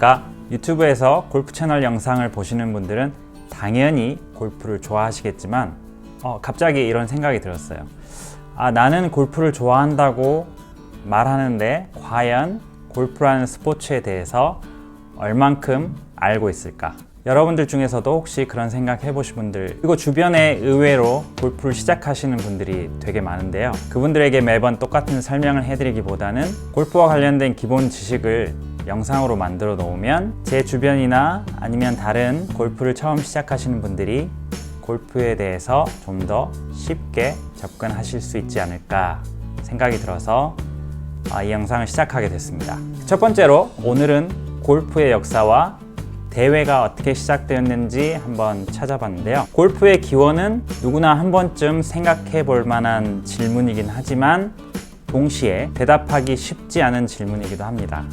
안녕하십니까. 유튜브에서 골프 채널 영상을 보시는 분들은 당연히 골프를 좋아하시겠지만 갑자기 이런 생각이 들었어요. 나는 골프를 좋아한다고 말하는데 과연 골프라는 스포츠에 대해서 얼만큼 알고 있을까? 여러분들 중에서도 혹시 그런 생각 해보신 분들, 그리고 주변에 의외로 골프를 시작하시는 분들이 되게 많은데요. 그분들에게 매번 똑같은 설명을 해드리기보다는 골프와 관련된 기본 지식을 영상으로 만들어 놓으면 제 주변이나 아니면 다른 골프를 처음 시작하시는 분들이 골프에 대해서 좀 더 쉽게 접근하실 수 있지 않을까 생각이 들어서 이 영상을 시작하게 됐습니다. 첫 번째로 오늘은 골프의 역사와 대회가 어떻게 시작되었는지 한번 찾아봤는데요. 골프의 기원은 누구나 한 번쯤 생각해 볼 만한 질문이긴 하지만 동시에 대답하기 쉽지 않은 질문이기도 합니다.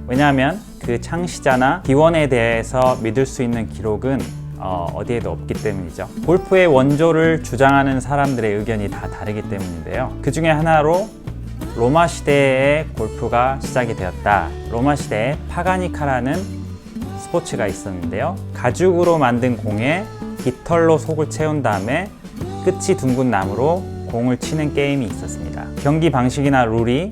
왜냐하면 그 창시자나 기원에 대해서 믿을 수 있는 기록은 어디에도 없기 때문이죠. 골프의 원조를 주장하는 사람들의 의견이 다 다르기 때문인데요. 그 중에 하나로 로마 시대에 골프가 시작이 되었다. 로마 시대에 파가니카라는 스포츠가 있었는데요. 가죽으로 만든 공에 깃털로 속을 채운 다음에 끝이 둥근 나무로 공을 치는 게임이 있었습니다. 경기 방식이나 룰이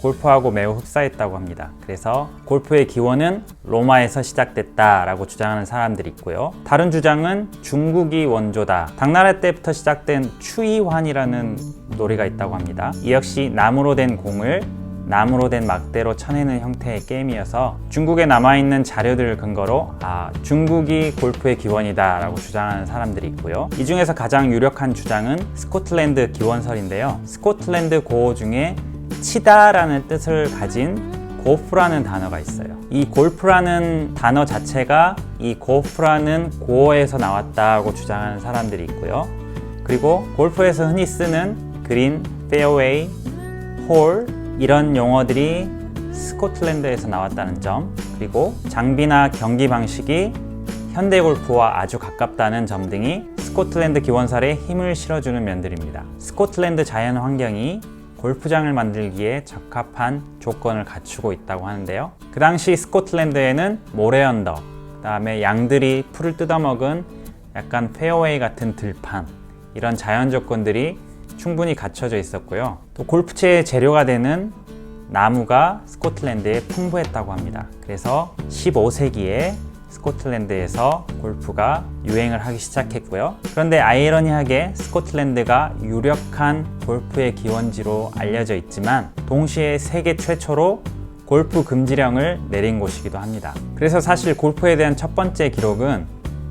골프하고 매우 흡사했다고 합니다. 그래서 골프의 기원은 로마에서 시작됐다라고 주장하는 사람들이 있고요. 다른 주장은 중국이 원조다. 당나라 때부터 시작된 추이환이라는 놀이가 있다고 합니다. 이 역시 나무로 된 공을 나무로 된 막대로 쳐내는 형태의 게임이어서 중국에 남아있는 자료들을 근거로 중국이 골프의 기원이다 라고 주장하는 사람들이 있고요. 이 중에서 가장 유력한 주장은 스코틀랜드 기원설인데요. 스코틀랜드 고어 중에 치다라는 뜻을 가진 고프라는 단어가 있어요. 이 골프라는 단어 자체가 이 고프라는 고어에서 나왔다고 주장하는 사람들이 있고요. 그리고 골프에서 흔히 쓰는 그린, 페어웨이, 홀 이런 용어들이 스코틀랜드에서 나왔다는 점, 그리고 장비나 경기 방식이 현대 골프와 아주 가깝다는 점 등이 스코틀랜드 기원설에 힘을 실어주는 면들입니다. 스코틀랜드 자연 환경이 골프장을 만들기에 적합한 조건을 갖추고 있다고 하는데요. 그 당시 스코틀랜드에는 모래 언덕, 그 다음에 양들이 풀을 뜯어먹은 약간 페어웨이 같은 들판, 이런 자연 조건들이 충분히 갖춰져 있었고요. 또 골프채의 재료가 되는 나무가 스코틀랜드에 풍부했다고 합니다. 그래서 15세기에 스코틀랜드에서 골프가 유행을 하기 시작했고요. 그런데 아이러니하게 스코틀랜드가 유력한 골프의 기원지로 알려져 있지만 동시에 세계 최초로 골프 금지령을 내린 곳이기도 합니다. 그래서 사실 골프에 대한 첫 번째 기록은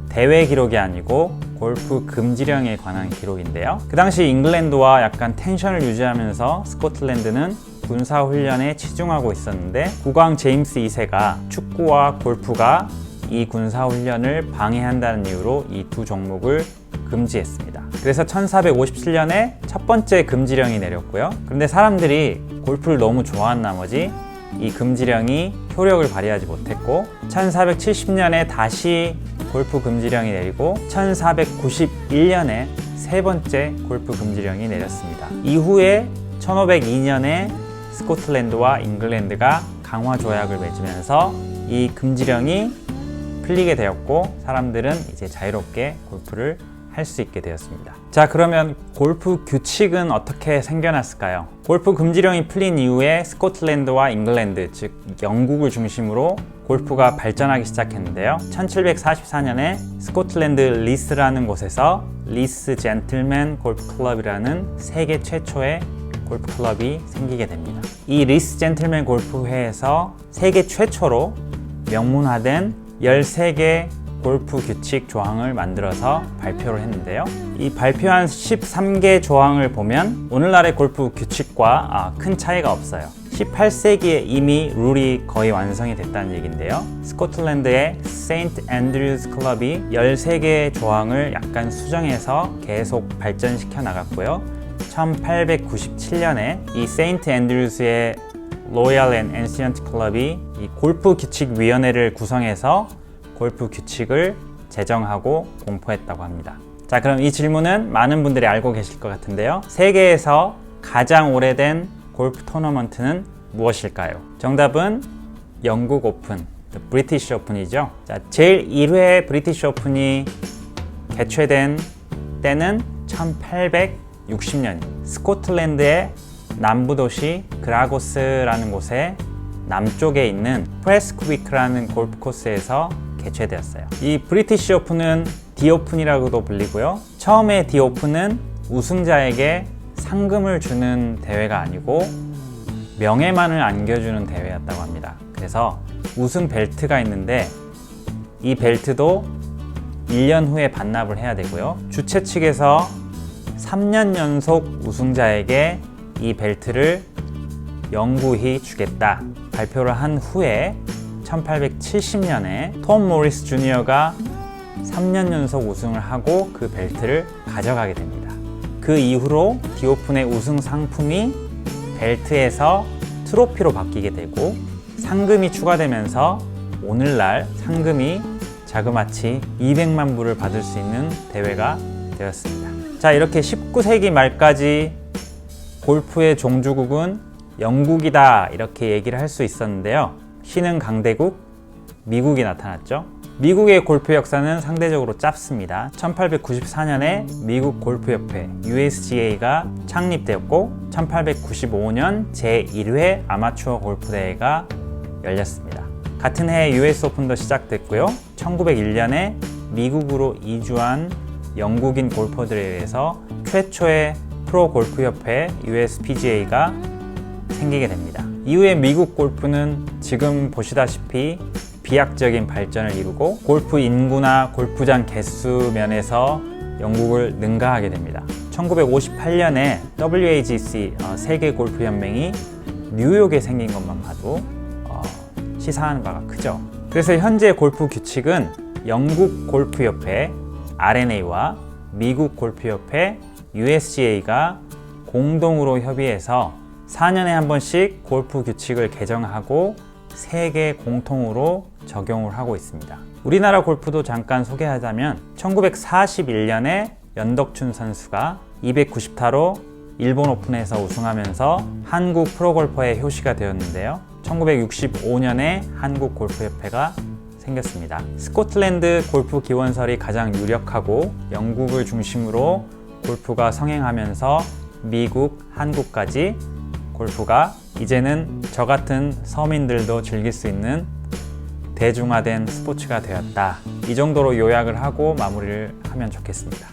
대회 기록이 아니고 골프 금지령에 관한 기록인데요. 그 당시 잉글랜드와 약간 텐션을 유지하면서 스코틀랜드는 군사훈련에 치중하고 있었는데 국왕 제임스 2세가 축구와 골프가 이 군사훈련을 방해한다는 이유로 이 두 종목을 금지했습니다. 그래서 1457년에 첫 번째 금지령이 내렸고요. 그런데 사람들이 골프를 너무 좋아한 나머지 이 금지령이 효력을 발휘하지 못했고 1470년에 다시 골프 금지령이 내리고 1491년에 세 번째 골프 금지령이 내렸습니다. 이후에 1502년에 스코틀랜드와 잉글랜드가 강화 조약을 맺으면서 이 금지령이 풀리게 되었고 사람들은 이제 자유롭게 골프를 할 수 있게 되었습니다. 자, 그러면 골프 규칙은 어떻게 생겨났을까요? 골프 금지령이 풀린 이후에 스코틀랜드와 잉글랜드, 즉 영국을 중심으로 골프가 발전하기 시작했는데요. 1744년에 스코틀랜드 리스라는 곳에서 리스 젠틀맨 골프 클럽이라는 세계 최초의 골프 클럽이 생기게 됩니다. 이 리스 젠틀맨 골프회에서 세계 최초로 명문화된 13개 골프 규칙 조항을 만들어서 발표를 했는데요. 이 발표한 13개 조항을 보면 오늘날의 골프 규칙과 큰 차이가 없어요. 18세기에 이미 룰이 거의 완성이 됐다는 얘기인데요. 스코틀랜드의 세인트 앤드류스 클럽이 13개의 조항을 약간 수정해서 계속 발전시켜 나갔고요. 1897년에 이 세인트 앤드류스의 로얄 앤 엔시언트 클럽이 이 골프 규칙 위원회를 구성해서 골프 규칙을 제정하고 공포했다고 합니다. 자, 그럼 이 질문은 많은 분들이 알고 계실 것 같은데요. 세계에서 가장 오래된 골프 토너먼트는 무엇일까요? 정답은 영국 오픈, 브리티시 오픈이죠. 자, 제일 1회 브리티시 오픈이 개최된 때는 1860년 스코틀랜드의 남부 도시 글라고스라는 곳의 남쪽에 있는 프레스크위크라는 골프 코스에서 개최되었어요. 이 브리티시 오픈은 디오픈이라고도 불리고요. 처음에 디오픈은 우승자에게 상금을 주는 대회가 아니고 명예만을 안겨주는 대회였다고 합니다. 그래서 우승 벨트가 있는데 이 벨트도 1년 후에 반납을 해야 되고요. 주최 측에서 3년 연속 우승자에게 이 벨트를 영구히 주겠다 발표를 한 후에 1870년에 톰 모리스 주니어가 3년 연속 우승을 하고 그 벨트를 가져가게 됩니다. 그 이후로 디오픈의 우승 상품이 벨트에서 트로피로 바뀌게 되고 상금이 추가되면서 오늘날 상금이 자그마치 200만 불을 받을 수 있는 대회가 되었습니다. 자, 이렇게 19세기 말까지 골프의 종주국은 영국이다 이렇게 얘기를 할 수 있었는데요. 신흥 강대국 미국이 나타났죠. 미국의 골프 역사는 상대적으로 짧습니다. 1894년에 미국 골프협회 USGA가 창립되었고 1895년 제1회 아마추어 골프대회가 열렸습니다. 같은 해 US 오픈도 시작됐고요. 1901년에 미국으로 이주한 영국인 골퍼들에 의해서 최초의 프로골프협회 USPGA가 생기게 됩니다. 이후에 미국 골프는 지금 보시다시피 비약적인 발전을 이루고 골프 인구나 골프장 개수 면에서 영국을 능가하게 됩니다. 1958년에 WAGC 세계 골프 연맹이 뉴욕에 생긴 것만 봐도 시사하는 바가 크죠. 그래서 현재 골프 규칙은 영국 골프협회 RNA와 미국 골프협회 USGA가 공동으로 협의해서 4년에 한 번씩 골프 규칙을 개정하고 세계 공통으로 적용을 하고 있습니다. 우리나라 골프도 잠깐 소개하자면 1941년에 연덕춘 선수가 290타로 일본 오픈에서 우승하면서 한국 프로골퍼의 효시가 되었는데요. 1965년에 한국 골프협회가 생겼습니다. 스코틀랜드 골프 기원설이 가장 유력하고 영국을 중심으로 골프가 성행하면서 미국, 한국까지 골프가 이제는 저 같은 서민들도 즐길 수 있는 대중화된 스포츠가 되었다. 이 정도로 요약을 하고 마무리를 하면 좋겠습니다.